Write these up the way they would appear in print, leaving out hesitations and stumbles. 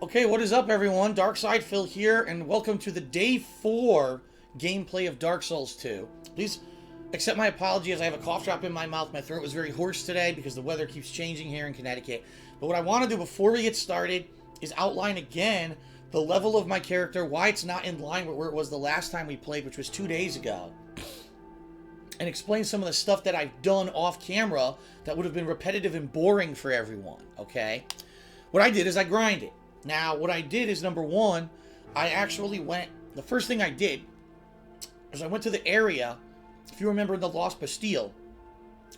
Okay, what is up, everyone? Darkside Phil here, and welcome to the Day 4 gameplay of Dark Souls 2. Please accept my apology as I have a cough drop in my mouth. My throat was very hoarse today because the weather keeps changing here in Connecticut. But what I want to do before we get started is outline again the level of my character, why it's not in line with where it was the last time we played, which was 2 days ago, and explain some of the stuff that I've done off camera that would have been repetitive and boring for everyone, okay? What I did is I grinded. Now, what I did is, number one, I actually went, the first thing I did is I went to the area, if you remember in the Lost Bastille,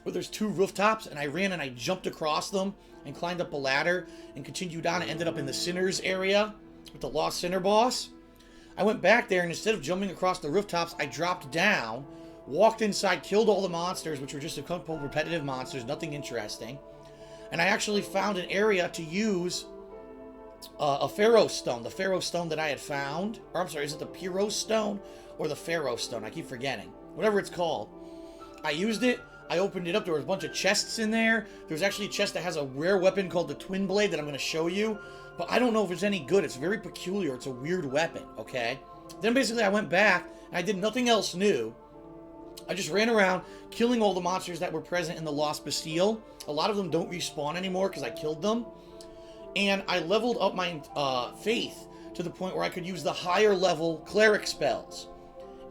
where there's 2 rooftops, and I ran and I jumped across them and climbed up a ladder and continued on and ended up in the Sinners area with the Lost Sinner boss. I went back there, and instead of jumping across the rooftops, I dropped down, walked inside, killed all the monsters, which were just a couple repetitive monsters, nothing interesting, and I actually found an area to use a Pharaoh stone, the Pharaoh stone that I had found. Or I'm sorry, is it the Pyro stone or the Pharaoh stone? I keep forgetting. Whatever it's called. I used it. I opened it up. There was a bunch of chests in there. There's actually a chest that has a rare weapon called the Twin Blade that I'm going to show you. But I don't know if it's any good. It's very peculiar. It's a weird weapon, okay? Then basically I went back and I did nothing else new. I just ran around killing all the monsters that were present in the Lost Bastille. A lot of them don't respawn anymore because I killed them. And I leveled up my faith to the point where I could use the higher level cleric spells.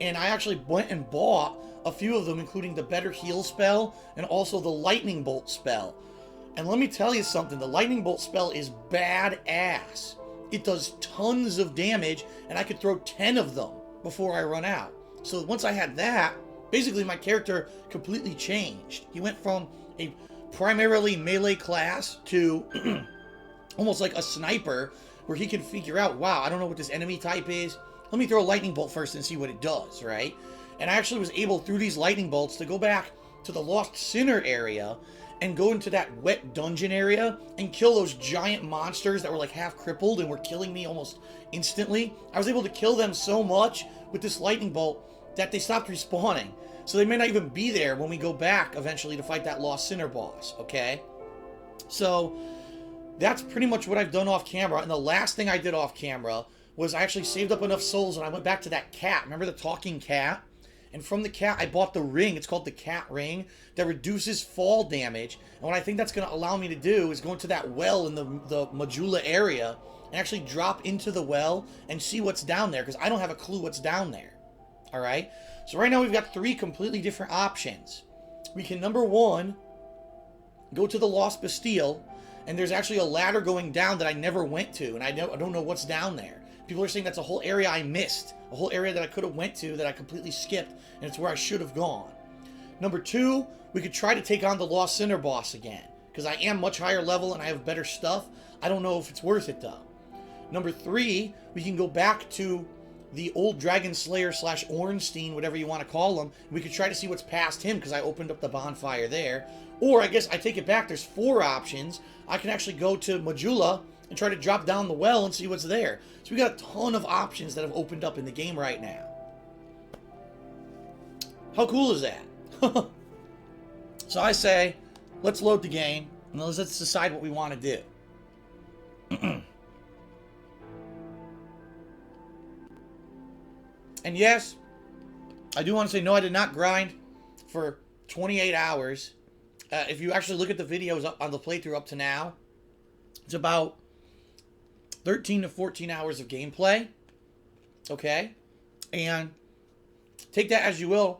And I actually went and bought a few of them, including the Better Heal spell and also the Lightning Bolt spell. And let me tell you something, the Lightning Bolt spell is badass. It does tons of damage, and I could throw 10 of them before I run out. So once I had that, basically my character completely changed. He went from a primarily melee class to almost like a sniper, where he can figure out, wow, I don't know what this enemy type is. Let me throw a lightning bolt first and see what it does, right? And I actually was able, through these lightning bolts, to go back to the Lost Sinner area and go into that wet dungeon area and kill those giant monsters that were like half crippled and were killing me almost instantly. I was able to kill them so much with this lightning bolt that they stopped respawning. So they may not even be there when we go back eventually to fight that Lost Sinner boss, okay? So that's pretty much what I've done off camera. And the last thing I did off camera was I actually saved up enough souls and I went back to that cat. Remember the talking cat? And from the cat, I bought the ring. It's called the cat ring that reduces fall damage. And what I think that's going to allow me to do is go into that well in the Majula area and actually drop into the well and see what's down there, because I don't have a clue what's down there. All right? So right now we've got 3 completely different options. We can, number one, go to the Lost Bastille. And there's actually a ladder going down that I never went to, and I don't know what's down there. People are saying that's a whole area I missed, a whole area that I could have went to that I completely skipped, and it's where I should have gone. Number 2, we could try to take on the Lost Sinner boss again, because I am much higher level and I have better stuff. I don't know if it's worth it though. Number 3, we can go back to the old Dragon Slayer / Ornstein, whatever you want to call him. We could try to see what's past him, because I opened up the bonfire there. Or I guess I take it back, there's 4 options. I can actually go to Majula and try to drop down the well and see what's there. So we got a ton of options that have opened up in the game right now. How cool is that? So I say, let's load the game and let's decide what we want to do. And yes, I do want to say, no, I did not grind for 28 hours. If you actually look at the videos up on the playthrough up to now, it's about 13 to 14 hours of gameplay. Okay? And take that as you will.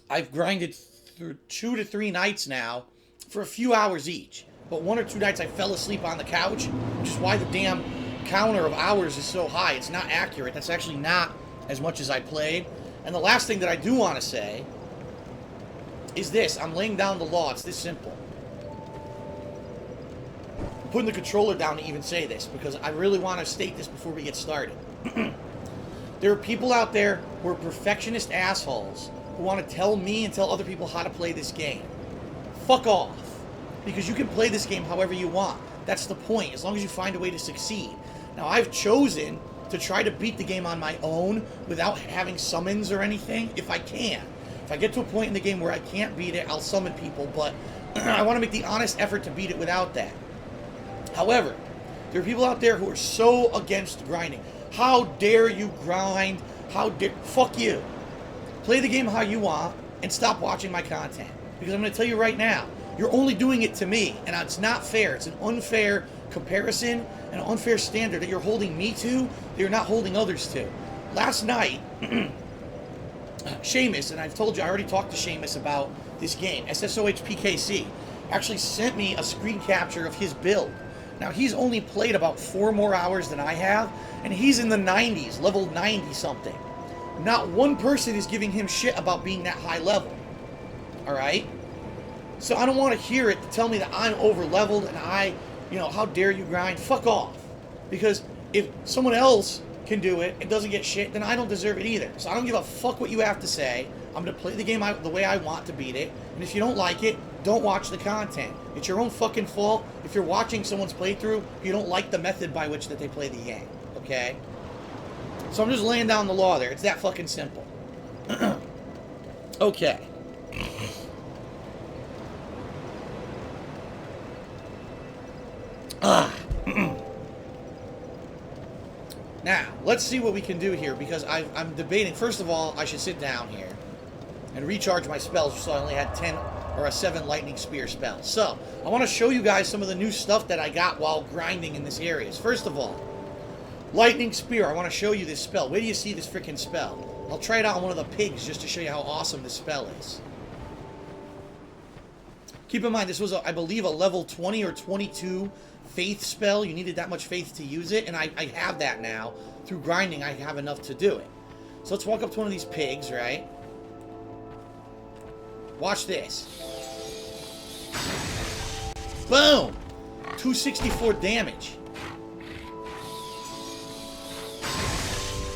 I've grinded through 2 to 3 nights now for a few hours each. But 1 or 2 nights I fell asleep on the couch, which is why the damn counter of hours is so high. It's not accurate. That's actually not as much as I played. And the last thing that I do want to say is this. I'm laying down the law. It's this simple. I'm putting the controller down to even say this, because I really want to state this before we get started. There are people out there who are perfectionist assholes who want to tell me and tell other people how to play this game. Fuck off. Because you can play this game however you want. That's the point, as long as you find a way to succeed. Now, I've chosen to try to beat the game on my own without having summons or anything, if I can. If I get to a point in the game where I can't beat it, I'll summon people, but I want to make the honest effort to beat it without that. However, There are people out there who are so against grinding. How dare you grind? Fuck you. Play the game how you want and stop watching my content. Because I'm going to tell you right now, you're only doing it to me, and it's not fair. It's an unfair comparison and an unfair standard that you're holding me to that you're not holding others to. Last night, Seamus, and I've told you, I already talked to Seamus about this game, pt60, actually sent me a screen capture of his build. Now, he's only played about 4 more hours than I have, and he's in the 90s, level 90-something. Not one person is giving him shit about being that high level. Alright? So I don't want to hear it to tell me that I'm over-leveled and how dare you grind? Fuck off. Because if someone else can do it and doesn't get shit, then I don't deserve it either. So I don't give a fuck what you have to say. I'm going to play the game the way I want to beat it. And if you don't like it, don't watch the content. It's your own fucking fault if you're watching someone's playthrough, you don't like the method by which that they play the game. Okay? So I'm just laying down the law there. It's that fucking simple. Okay. Now, let's see what we can do here, because I'm debating. First of all, I should sit down here and recharge my spells, so I only had 10 or a 7 lightning spear spells. So, I want to show you guys some of the new stuff that I got while grinding in this area. First of all, lightning spear. I want to show you this spell. Where do you see this freaking spell? I'll try it out on one of the pigs just to show you how awesome this spell is. Keep in mind, this was, I believe, a level 20 or 22 faith spell. You needed that much faith to use it, and I have that now. Through grinding, I have enough to do it. So let's walk up to one of these pigs, right? Watch this. Boom! 264 damage.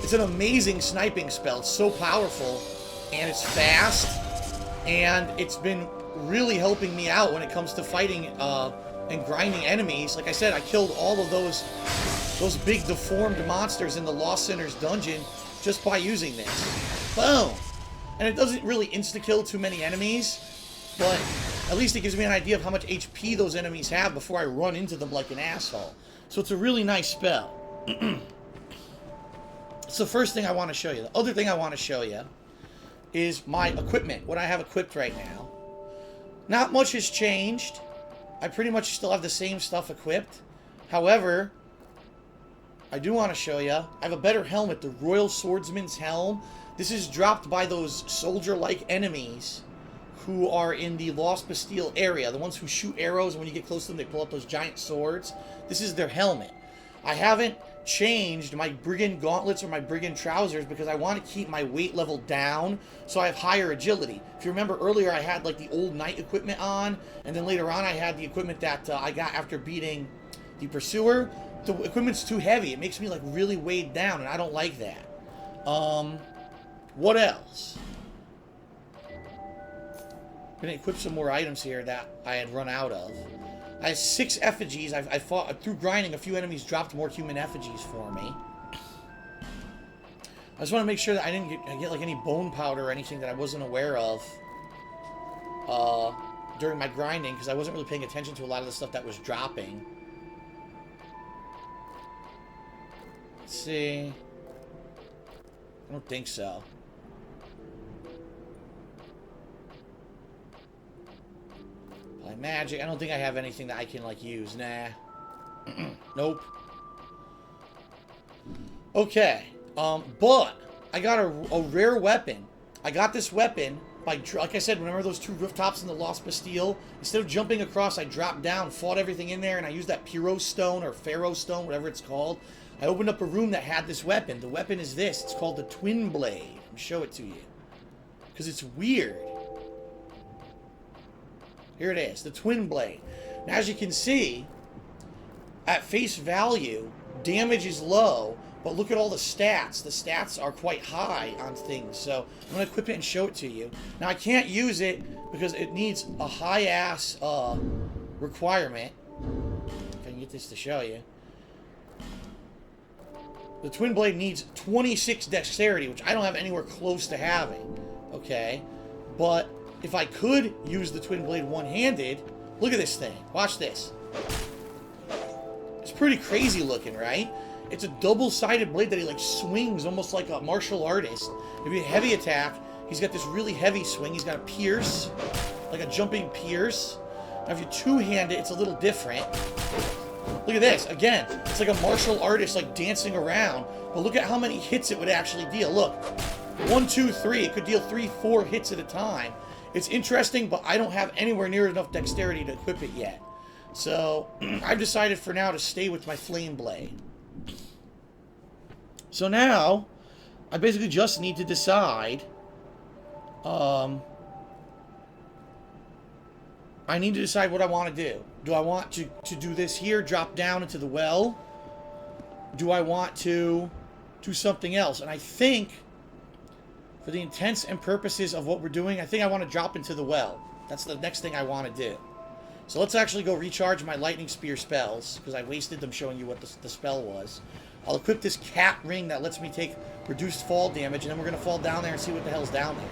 It's an amazing sniping spell. It's so powerful, and it's fast, and it's been really helping me out when it comes to fighting and grinding enemies. Like I said, I killed all of those big deformed monsters in the Lost Sinners dungeon just by using this. Boom! And it doesn't really insta-kill too many enemies, but at least it gives me an idea of how much HP those enemies have before I run into them like an asshole. So it's a really nice spell. It's the first thing I want to show you. The other thing I want to show you is my equipment, what I have equipped right now. Not much has changed. I pretty much still have the same stuff equipped. However, I do want to show you, I have a better helmet, the Royal Swordsman's Helm. This is dropped by those soldier-like enemies who are in the Lost Bastille area. The ones who shoot arrows, and when you get close to them, they pull out those giant swords. This is their helmet. I haven't changed my brigand gauntlets or my brigand trousers because I want to keep my weight level down so I have higher agility. If you remember earlier, I had like the old knight equipment on, and then later on I had the equipment that I got after beating the pursuer. The equipment's too heavy. It makes me like really weighed down, and I don't like that. What else? I'm gonna equip some more items here that I had run out of. I have 6 effigies. I fought through grinding. A few enemies dropped more human effigies for me. I just want to make sure that I didn't get like any bone powder or anything that I wasn't aware of during my grinding, because I wasn't really paying attention to a lot of the stuff that was dropping. Let's see. I don't think so. Like magic. I don't think I have anything that I can like use. Nah. Nope. Okay. But I got a rare weapon. I got this weapon by, like I said, remember those 2 rooftops in the Lost Bastille? Instead of jumping across, I dropped down, fought everything in there, and I used that Pyro Stone or Pharaoh Stone, whatever it's called. I opened up a room that had this weapon. The weapon is this. It's called the Twin Blade. Let me show it to you, because it's weird. Here it is, the Twin Blade. Now, as you can see, at face value, damage is low, but look at all the stats. The stats are quite high on things, so I'm going to equip it and show it to you. Now, I can't use it because it needs a high-ass requirement. If I can get this to show you. The Twin Blade needs 26 dexterity, which I don't have anywhere close to having. Okay? But if I could use the Twin Blade one-handed, look at this thing. Watch this. It's pretty crazy looking, right? It's a double-sided blade that he like swings almost like a martial artist. Maybe a heavy attack. He's got this really heavy swing. He's got a pierce, like a jumping pierce. Now if you two-hand it, it's a little different. Look at this. Again, it's like a martial artist like dancing around. But look at how many hits it would actually deal. Look. 1, 2, 3. It could deal 3, 4 hits at a time. It's interesting, but I don't have anywhere near enough dexterity to equip it yet. So, I've decided for now to stay with my flame blade. So now, I basically just need to decide... I need to decide what I want to do. Do I want to do this here, drop down into the well? Do I want to do something else? And I think, for the intents and purposes of what we're doing, I think I want to drop into the well. That's the next thing I want to do. So let's actually go recharge my lightning spear spells, because I wasted them showing you what the spell was. I'll equip this cat ring that lets me take reduced fall damage, and then we're going to fall down there and see what the hell's down there.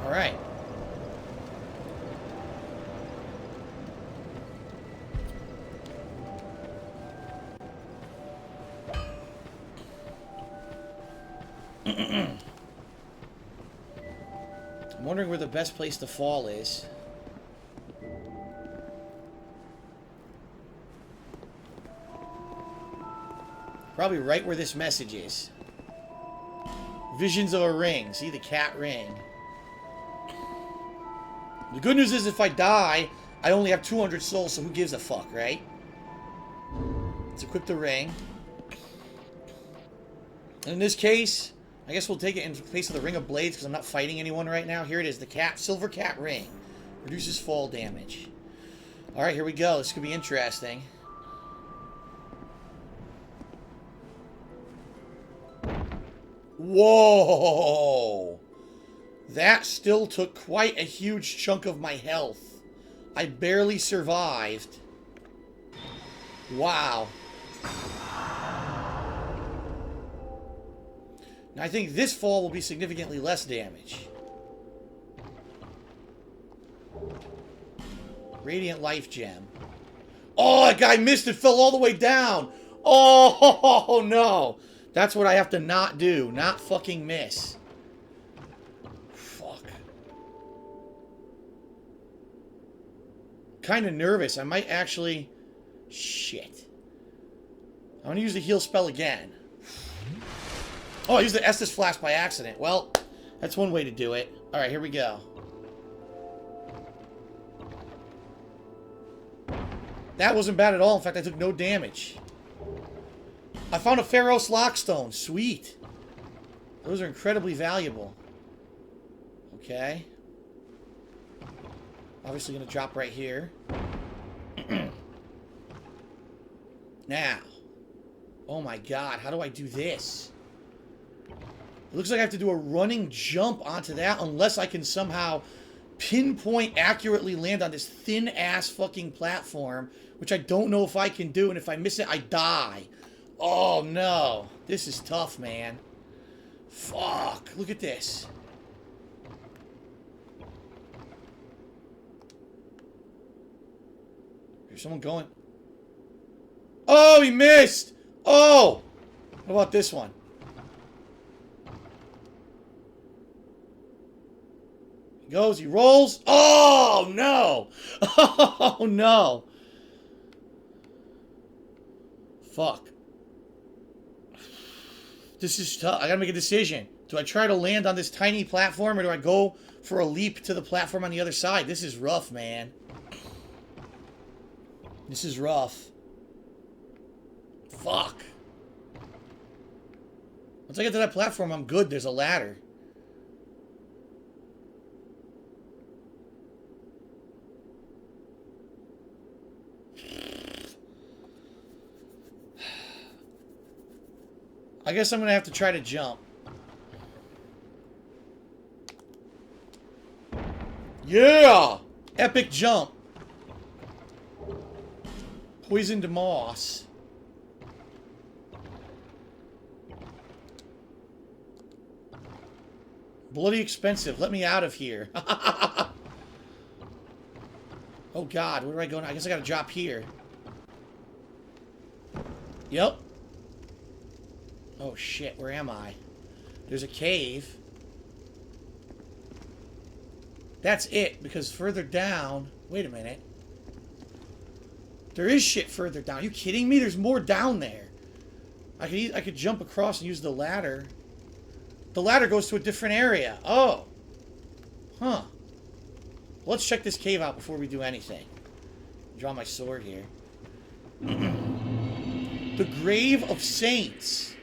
Alright. I'm wondering where the best place to fall is. Probably right where this message is. Visions of a ring. See, the cat ring. The good news is if I die, I only have 200 souls, so who gives a fuck, right? Let's equip the ring. In this case, I guess we'll take it in place of the Ring of Blades because I'm not fighting anyone right now. Here it is, the silver cat ring. Reduces fall damage. Alright, here we go. This could be interesting. Whoa! That still took quite a huge chunk of my health. I barely survived. Wow. Now I think this fall will be significantly less damage. Radiant Life Gem. Oh, that guy missed it, fell all the way down. Oh, no. That's what I have to not do. Not fucking miss. Fuck. Kind of nervous. I might actually... Shit. I'm going to use the heal spell again. Oh, I used the Estus Flask by accident. Well, that's one way to do it. Alright, here we go. That wasn't bad at all. In fact, I took no damage. I found a Pharos Lockstone. Sweet. Those are incredibly valuable. Okay. Obviously going to drop right here. Now. Oh my god, how do I do this? It looks like I have to do a running jump onto that unless I can somehow pinpoint accurately land on this thin-ass fucking platform, which I don't know if I can do, and if I miss it, I die. Oh, no. This is tough, man. Fuck. Look at this. There's someone going. Oh, he missed! Oh! What about this one? He goes, he rolls. Oh, no! Oh, no. Fuck. This is tough. I gotta make a decision. Do I try to land on this tiny platform, or do I go for a leap to the platform on the other side? This is rough, man. This is rough. Fuck. Once I get to that platform, I'm good. There's a ladder. I guess I'm going to have to try to jump. Yeah! Epic jump. Poisoned moss. Bloody expensive. Let me out of here. Oh god, where do I go now? I guess I gotta drop here. Yep. Oh shit, where am I? There's a cave. That's it, because further down... Wait a minute. There is shit further down. Are you kidding me? There's more down there. I could jump across and use the ladder. The ladder goes to a different area. Oh. Huh. Let's check this cave out before we do anything. Draw my sword here. The Grave of Saints.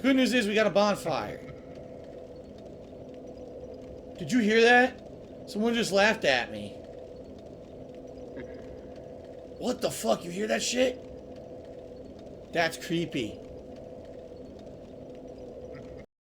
Good news is we got a bonfire. Did you hear that? Someone just laughed at me. What the fuck? You hear that shit? That's creepy.